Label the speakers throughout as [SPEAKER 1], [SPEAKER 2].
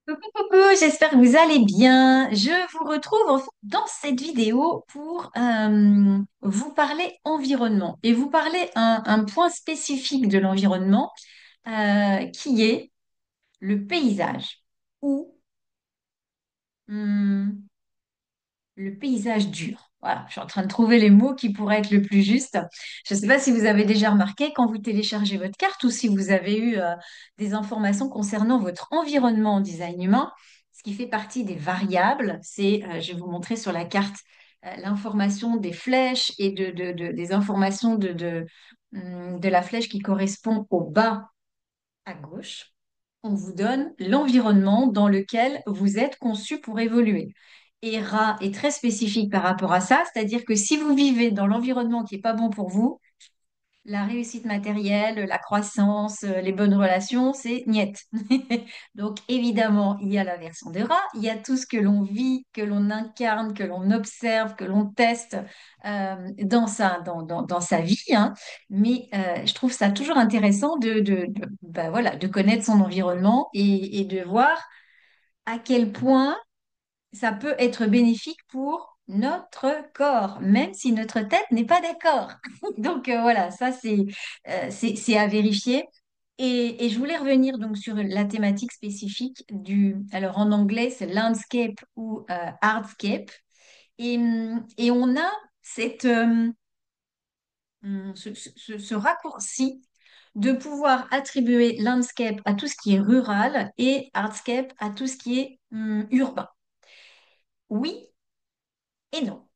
[SPEAKER 1] Coucou, coucou, j'espère que vous allez bien. Je vous retrouve en fait dans cette vidéo pour vous parler environnement et vous parler un point spécifique de l'environnement qui est le paysage ou hum, le paysage dur. Voilà, je suis en train de trouver les mots qui pourraient être le plus justes. Je ne sais pas si vous avez déjà remarqué quand vous téléchargez votre carte ou si vous avez eu des informations concernant votre environnement en design humain. Ce qui fait partie des variables, c'est, je vais vous montrer sur la carte, l'information des flèches et des informations de la flèche qui correspond au bas à gauche. On vous donne l'environnement dans lequel vous êtes conçu pour évoluer. Et RA est très spécifique par rapport à ça, c'est-à-dire que si vous vivez dans l'environnement qui n'est pas bon pour vous, la réussite matérielle, la croissance, les bonnes relations, c'est niet. Donc évidemment, il y a la version de rat, il y a tout ce que l'on vit, que l'on incarne, que l'on observe, que l'on teste dans sa vie, hein. Mais je trouve ça toujours intéressant bah, voilà, de connaître son environnement et de voir à quel point ça peut être bénéfique pour notre corps, même si notre tête n'est pas d'accord. Donc voilà, ça c'est à vérifier. Et je voulais revenir donc sur la thématique spécifique alors en anglais c'est landscape ou hardscape. Et on a ce raccourci de pouvoir attribuer landscape à tout ce qui est rural et hardscape à tout ce qui est urbain. Oui et non.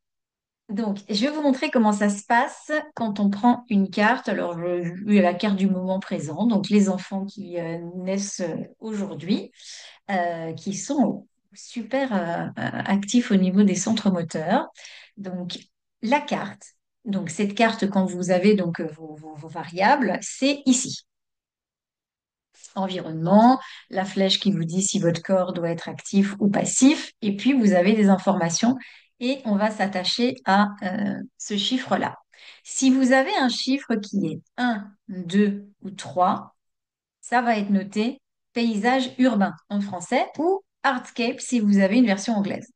[SPEAKER 1] Donc, je vais vous montrer comment ça se passe quand on prend une carte. Alors, oui, la carte du moment présent, donc les enfants qui naissent aujourd'hui, qui sont super actifs au niveau des centres moteurs. Donc, la carte, donc cette carte, quand vous avez donc vos variables, c'est ici. Environnement, la flèche qui vous dit si votre corps doit être actif ou passif, et puis vous avez des informations et on va s'attacher à ce chiffre-là. Si vous avez un chiffre qui est 1, 2 ou 3, ça va être noté paysage urbain en français ou hardscape si vous avez une version anglaise.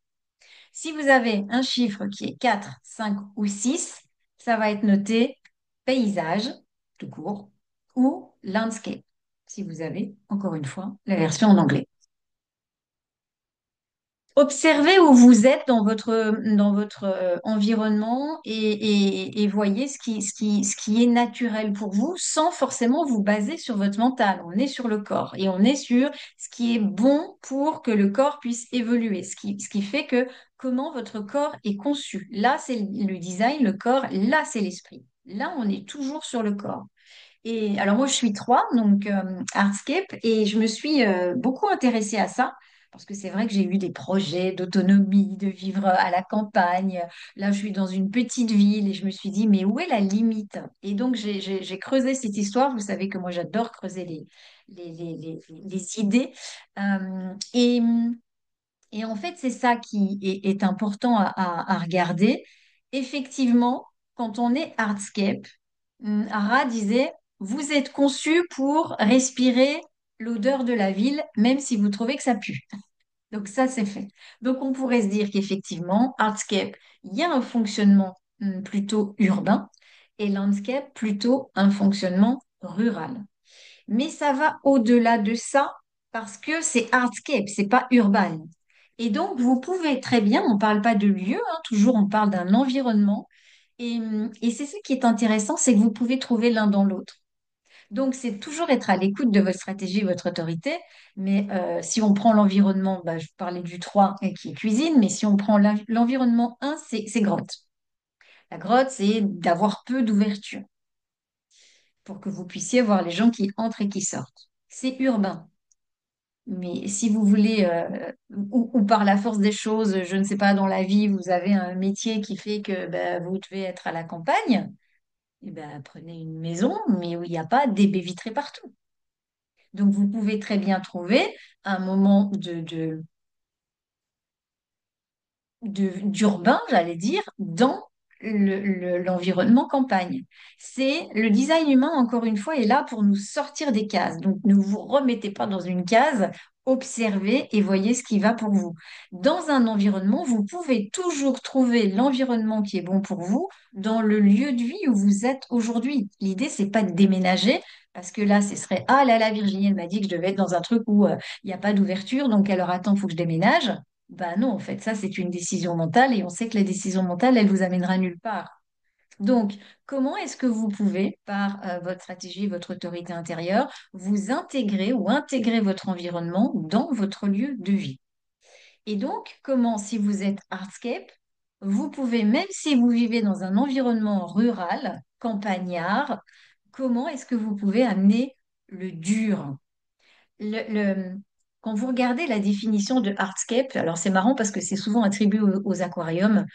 [SPEAKER 1] Si vous avez un chiffre qui est 4, 5 ou 6, ça va être noté paysage, tout court, ou landscape, si vous avez, encore une fois, la version en anglais. Observez où vous êtes dans votre environnement et voyez ce qui est naturel pour vous sans forcément vous baser sur votre mental. On est sur le corps et on est sur ce qui est bon pour que le corps puisse évoluer, ce qui fait que comment votre corps est conçu. Là, c'est le design, le corps, là, c'est l'esprit. Là, on est toujours sur le corps. Et alors moi, je suis 3, donc Hardscape, et je me suis beaucoup intéressée à ça, parce que c'est vrai que j'ai eu des projets d'autonomie, de vivre à la campagne. Là, je suis dans une petite ville et je me suis dit, mais où est la limite? Et donc, j'ai creusé cette histoire. Vous savez que moi, j'adore creuser les idées. Euh, et, et en fait, c'est ça qui est important à regarder. Effectivement, quand on est hardscape, Ara disait, vous êtes conçu pour respirer l'odeur de la ville, même si vous trouvez que ça pue. Donc ça, c'est fait. Donc on pourrait se dire qu'effectivement, hardscape, il y a un fonctionnement plutôt urbain et landscape plutôt un fonctionnement rural. Mais ça va au-delà de ça parce que c'est hardscape, c'est pas urbain. Et donc, vous pouvez très bien, on ne parle pas de lieu, hein, toujours on parle d'un environnement. Et c'est ça qui est intéressant, c'est que vous pouvez trouver l'un dans l'autre. Donc, c'est toujours être à l'écoute de votre stratégie, votre autorité. Mais si on prend l'environnement, bah, je parlais du 3 qui est cuisine, mais si on prend l'environnement 1, c'est grotte. La grotte, c'est d'avoir peu d'ouverture pour que vous puissiez voir les gens qui entrent et qui sortent. C'est urbain. Mais si vous voulez, ou par la force des choses, je ne sais pas, dans la vie, vous avez un métier qui fait que ben, vous devez être à la campagne, eh ben, prenez une maison, mais où il n'y a pas des baies vitrées partout. Donc, vous pouvez très bien trouver un moment d'urbain, j'allais dire, dans l'environnement campagne. C'est le design humain, encore une fois, est là pour nous sortir des cases. Donc, ne vous remettez pas dans une case observez et voyez ce qui va pour vous. Dans un environnement, vous pouvez toujours trouver l'environnement qui est bon pour vous dans le lieu de vie où vous êtes aujourd'hui. L'idée, c'est pas de déménager, parce que là, ce serait, ah là là, Virginie, elle m'a dit que je devais être dans un truc où il n'y a pas d'ouverture, donc alors attends, il faut que je déménage. Ben non, en fait, ça, c'est une décision mentale et on sait que la décision mentale, elle vous amènera nulle part. Donc, comment est-ce que vous pouvez, par votre stratégie, votre autorité intérieure, vous intégrer ou intégrer votre environnement dans votre lieu de vie? Et donc, comment, si vous êtes hardscape, vous pouvez, même si vous vivez dans un environnement rural, campagnard, comment est-ce que vous pouvez amener le dur? le- le- Quand vous regardez la définition de hardscape, alors c'est marrant parce que c'est souvent attribué aux aquariums.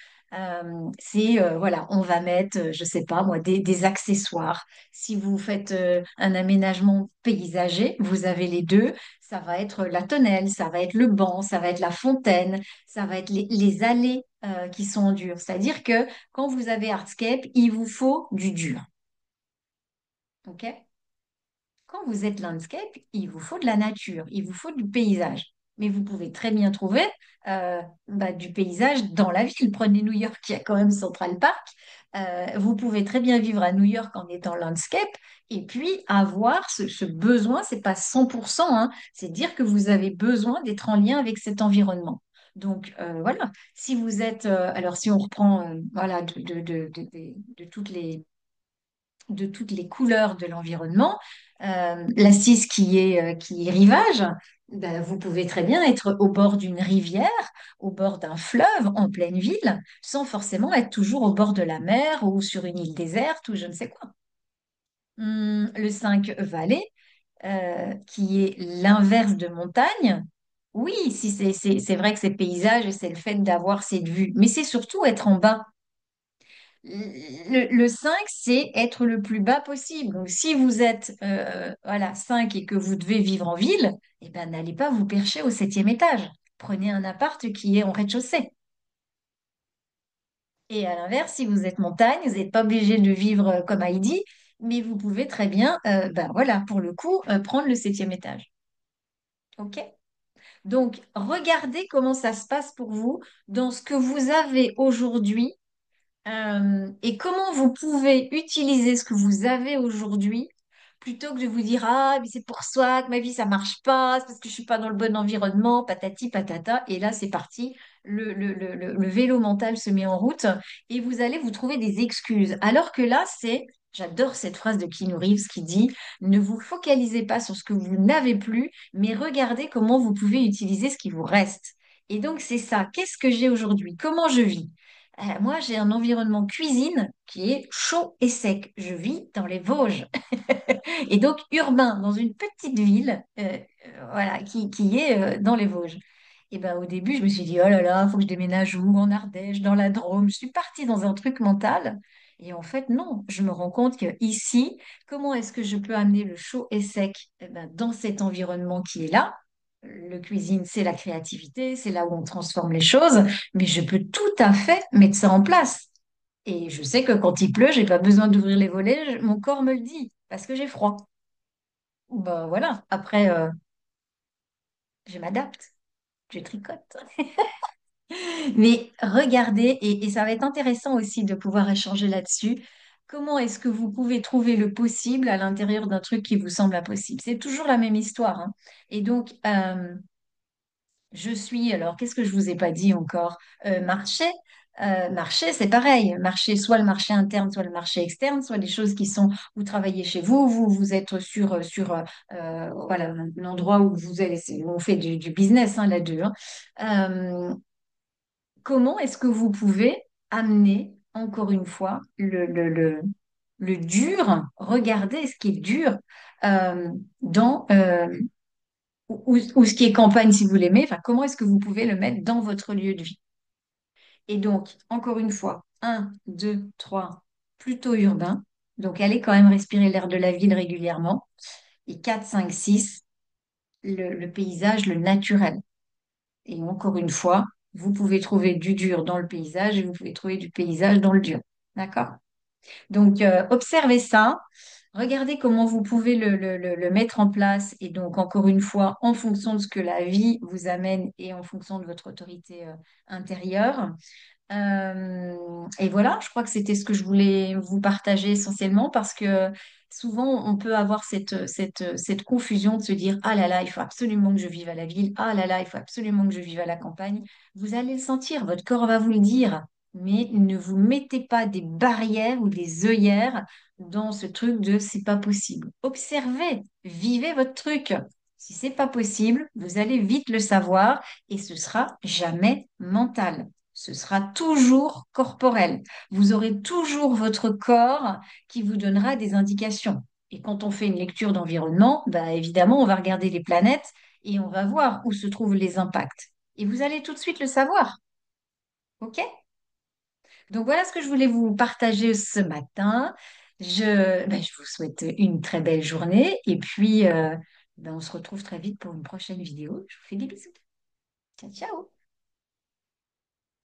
[SPEAKER 1] C'est voilà, on va mettre, je sais pas moi, des accessoires. Si vous faites un aménagement paysager, vous avez les deux. Ça va être la tonnelle, ça va être le banc, ça va être la fontaine, ça va être les allées qui sont en dur. C'est-à-dire que quand vous avez hardscape, il vous faut du dur. OK? Quand vous êtes landscape, il vous faut de la nature, il vous faut du paysage. Mais vous pouvez très bien trouver du paysage dans la ville. Prenez New York, il y a quand même Central Park. Vous pouvez très bien vivre à New York en étant landscape et puis avoir ce besoin, c'est pas 100%, hein, c'est dire que vous avez besoin d'être en lien avec cet environnement. Donc voilà, si vous êtes, alors si on reprend voilà, de de toutes les couleurs de l'environnement. L'assise qui est rivage, ben, vous pouvez très bien être au bord d'une rivière, au bord d'un fleuve, en pleine ville, sans forcément être toujours au bord de la mer ou sur une île déserte ou je ne sais quoi. Le 5 vallée, qui est l'inverse de montagne. Oui, si c'est vrai que c'est paysage et c'est le fait d'avoir cette vue, mais c'est surtout être en bas. Le 5, c'est être le plus bas possible. Donc, si vous êtes voilà, 5 et que vous devez vivre en ville, eh ben, n'allez pas vous percher au septième étage. Prenez un appart qui est en rez-de-chaussée. Et à l'inverse, si vous êtes montagne, vous n'êtes pas obligé de vivre comme Heidi, mais vous pouvez très bien, ben, voilà, pour le coup, prendre le septième étage. OK? Donc, regardez comment ça se passe pour vous dans ce que vous avez aujourd'hui. Et comment vous pouvez utiliser ce que vous avez aujourd'hui plutôt que de vous dire, ah, mais c'est pour ça que ma vie, ça marche pas, c'est parce que je suis pas dans le bon environnement, patati patata. Et là, c'est parti, le vélo mental se met en route et vous allez vous trouver des excuses. Alors que là, j'adore cette phrase de Keanu Reeves qui dit, ne vous focalisez pas sur ce que vous n'avez plus, mais regardez comment vous pouvez utiliser ce qui vous reste. Et donc, c'est ça. Qu'est-ce que j'ai aujourd'hui? Comment je vis? Moi, j'ai un environnement cuisine qui est chaud et sec. Je vis dans les Vosges. Et donc urbain, dans une petite ville voilà, qui est dans les Vosges. Et ben, au début, je me suis dit, oh là là, il faut que je déménage où? En Ardèche, dans la Drôme. Je suis partie dans un truc mental. Et en fait, non, je me rends compte que ici, comment est-ce que je peux amener le chaud et sec dans cet environnement qui est là? Le cuisine, c'est la créativité, c'est là où on transforme les choses, mais je peux tout à fait mettre ça en place. Et je sais que quand il pleut, j'ai pas besoin d'ouvrir les volets, mon corps me le dit, parce que j'ai froid. Ben voilà, après, je m'adapte, je tricote. Mais regardez, et ça va être intéressant aussi de pouvoir échanger là-dessus, comment est-ce que vous pouvez trouver le possible à l'intérieur d'un truc qui vous semble impossible? C'est toujours la même histoire, hein. Et donc, alors qu'est-ce que je vous ai pas dit encore? Marché. Marché, c'est pareil. Marché, soit le marché interne, soit le marché externe, soit des choses qui sont, vous travaillez chez vous, vous êtes sur voilà, l'endroit où vous allez, on fait du business hein, là-dedans, hein. Comment est-ce que vous pouvez amener, encore une fois, le dur, regardez ce qui est dur dans, ou ce qui est campagne si vous l'aimez, enfin, comment est-ce que vous pouvez le mettre dans votre lieu de vie? Et donc, encore une fois, un, 2, 3, plutôt urbain. Donc, allez quand même respirer l'air de la ville régulièrement. Et 4, 5, 6, le paysage, le naturel. Et encore une fois, vous pouvez trouver du dur dans le paysage et vous pouvez trouver du paysage dans le dur. D'accord? Donc, observez ça, regardez comment vous pouvez le mettre en place. Et donc, encore une fois, en fonction de ce que la vie vous amène et en fonction de votre autorité intérieure. Et voilà, je crois que c'était ce que je voulais vous partager essentiellement parce que souvent on peut avoir cette confusion de se dire, ah là là, il faut absolument que je vive à la ville, ah là là, il faut absolument que je vive à la campagne. Vous allez le sentir, votre corps va vous le dire, mais ne vous mettez pas des barrières ou des œillères dans ce truc de c'est pas possible. Observez, vivez votre truc. Si c'est pas possible, vous allez vite le savoir et ce sera jamais mental, ce sera toujours corporel. Vous aurez toujours votre corps qui vous donnera des indications. Et quand on fait une lecture d'environnement, bah évidemment, on va regarder les planètes et on va voir où se trouvent les impacts. Et vous allez tout de suite le savoir. OK? Donc voilà ce que je voulais vous partager ce matin. Je vous souhaite une très belle journée et puis on se retrouve très vite pour une prochaine vidéo. Je vous fais des bisous. Ciao, ciao!